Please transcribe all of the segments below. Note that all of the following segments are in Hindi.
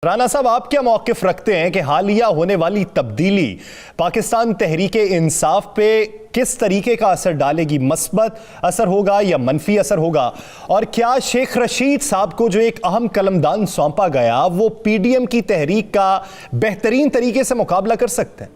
राना साहब, आप क्या मौक़िफ़ रखते हैं कि हालिया होने वाली तब्दीली पाकिस्तान तहरीके इंसाफ पे किस तरीके का असर डालेगी? मस्बत असर होगा या मनफी असर होगा? और क्या शेख रशीद साहब को जो एक अहम कलमदान सौंपा गया वो पीडीएम की तहरीक का बेहतरीन तरीके से मुकाबला कर सकते हैं?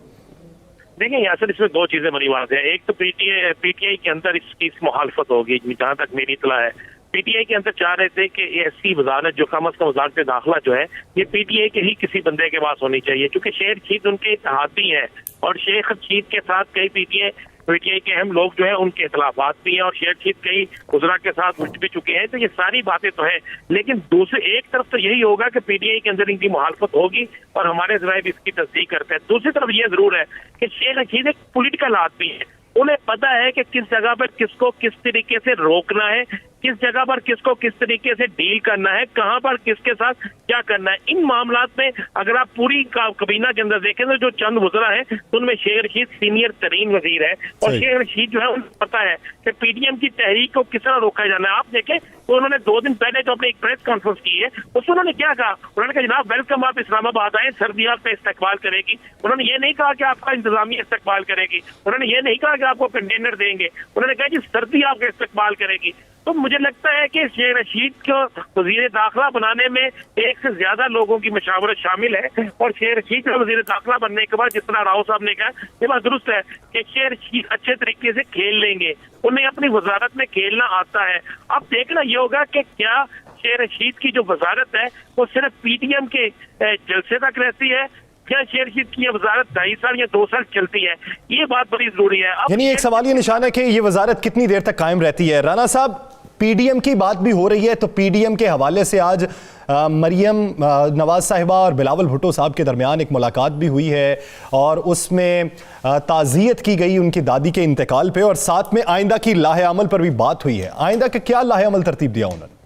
देखिए यासर, इसमें दो चीजें बड़ी बात है। एक तो पीटीआई के अंदर इसकी मुखालफत होगी, जहां तक मेरी इतला है। पीटीआई के अंदर चाह रहे थे कि ऐसी वजारत जो कम अज कम वजारत दाखिला जो है ये पीटीआई के ही किसी बंदे के पास होनी चाहिए, क्योंकि शेख रशीद उनके इत्तेहादी हैं और शेख रशीद के साथ कई पीटीआई के अहम लोग जो है उनके इख्तलाफात भी हैं और शेख रशीद कई गुजरा के साथ उठ भी चुके हैं। तो ये सारी बातें तो है, लेकिन दूसरे एक तरफ तो यही होगा कि पीटीआई के अंदर इनकी मुखालफत होगी और हमारे जराए भी इसकी तस्दीक करते हैं। दूसरी तरफ ये जरूर है कि शेख रशीद एक पॉलिटिकल आदमी है, उन्हें पता है कि किस जगह पर किसको किस तरीके से रोकना है, किस जगह पर किसको किस तरीके से डील करना है, कहां पर किसके साथ क्या करना है। इन मामलात में अगर आप पूरी कबीना के अंदर देखें तो जो चंद वज़रा है तो उनमें शेख रशीद सीनियर तरीन वजीर है और शेख रशीद जो है उन्हें पता है कि पीडीएम की तहरीक को किस तरह रोका जाना है। आप देखें तो उन्होंने 2 दिन पहले जो अपने एक प्रेस कॉन्फ्रेंस की है उसमें उन्होंने क्या कहा? उन्होंने कहा जनाब वेलकम, आप इस्लामाबाद आए, सर्दी आपका इस्तकबाल करेगी। उन्होंने ये नहीं कहा कि आपका इंतजामिया इस्तकबाल करेगी, उन्होंने ये नहीं कहा कि आपको कंटेनर देंगे, उन्होंने कहा कि सर्दी आपका इस्तकबाल करेगी। तो मुझे लगता है कि शेख रशीद को वजीर दाखिला बनाने में एक से ज्यादा लोगों की मशावरत शामिल है और शेख रशीद को वजीर दाखिला बनने के बाद जिस तरह राव साहब ने कहा ये बात दुरुस्त है कि शेख रशीद अच्छे तरीके से खेल लेंगे, उन्हें अपनी वजारत में खेलना आता है। अब देखना ये होगा कि क्या शेख रशीद की जो वजारत है वो सिर्फ पीडीएम के जलसे तक रहती है, क्या शेख रशीद की वजारत 2.5 साल या 2 साल चलती है, ये बात बड़ी जरूरी है। यानी एक सवाल ये निशान है कि ये वजारत कितनी देर तक कायम रहती है। राना साहब, पीडीएम की बात भी हो रही है तो पीडीएम के हवाले से आज मरियम नवाज साहिबा और बिलावल भुट्टो साहब के दरमियान एक मुलाकात भी हुई है और उसमें ताज़ियत की गई उनकी दादी के इंतकाल पे और साथ में आइंदा की लाहे अमल पर भी बात हुई है। आइंदा का क्या लाहे अमल तरतीब दिया उन्होंने?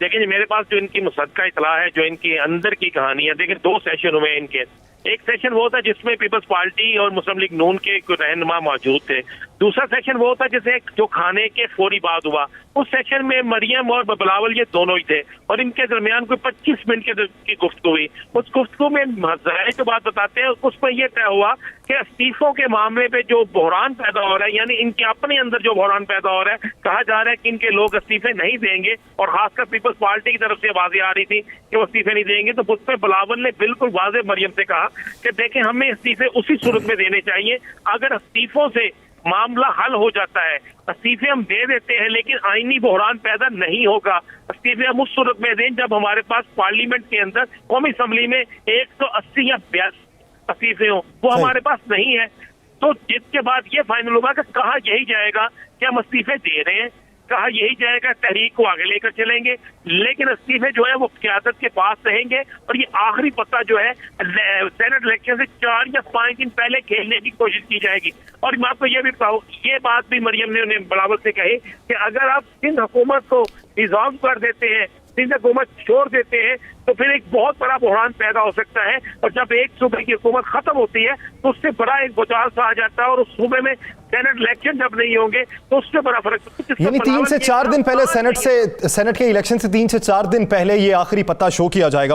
देखिए मेरे पास जो इनकी मुसद्दका इतला है, जो इनकी अंदर की कहानी है, देखिए 2 सेशन हुए इनके। एक सेशन वो था जिसमें पीपल्स पार्टी और मुस्लिम लीग नून के रहनुमा मौजूद थे। दूसरा सेशन वो था जिसे जो खाने के फौरी बाद हुआ, उस सेशन में मरियम और बिलावल ये दोनों ही थे और इनके दरमियान कोई 25 मिनट की गुफ्तगू हुई। उस गुफ्तगू में जराए जो बात बताते हैं उसमें यह तय हुआ कि इस्तीफों के मामले पे जो बहरान पैदा हो रहा है, यानी इनके अपने अंदर जो बहरान पैदा हो रहा है, कहा जा रहा है कि इनके लोग इस्तीफे नहीं देंगे और खासकर पीपल्स पार्टी की तरफ से आवाजें आ रही थी कि वो इस्तीफे नहीं देंगे। तो उस पर बिलावल ने बिल्कुल वाज़ेह मरियम से कहा कि देखें हमें इस्तीफे उसी सूरत में देने चाहिए अगर इस्तीफों से मामला हल हो जाता है। इस्तीफे हम दे देते हैं लेकिन आईनी बहरान पैदा नहीं होगा। इस्तीफे हम उस सूरत में दें जब हमारे पास पार्लियामेंट के अंदर कौमी असम्बली में 180 या 82 इस्तीफे हो, वो हमारे पास नहीं है। तो जिसके बाद ये फाइनल होगा कि कहा यही जाएगा कि हम इस्तीफे दे रहे हैं, कहा यही जाएगा तहरीक को आगे लेकर चलेंगे, लेकिन इस्तीफे जो है वो क़यादत के पास रहेंगे और ये आखिरी पत्ता जो है सेनेट इलेक्शन से 4 या 5 दिन पहले खेलने की कोशिश की जाएगी। और मैं आपको ये भी बताऊं, ये बात भी मरियम ने उन्हें बिलावल से कही कि अगर आप सिंध हुकूमत को डिसॉल्व कर देते हैं, सिंध हुकूमत छोड़ देते हैं, तो फिर एक बहुत बड़ा बहरान पैदा हो सकता है और जब एक सूबे की हुकूमत खत्म होती है तो उससे बड़ा एक भूचाल सा आ जाता है और उस सूबे में सेनेट इलेक्शन जब नहीं होंगे तो उससे बड़ा फर्क। यानी 3 से 4 दिन पहले सेनेट के इलेक्शन से 3 से 4 दिन पहले ये आखिरी पत्ता शो किया जाएगा।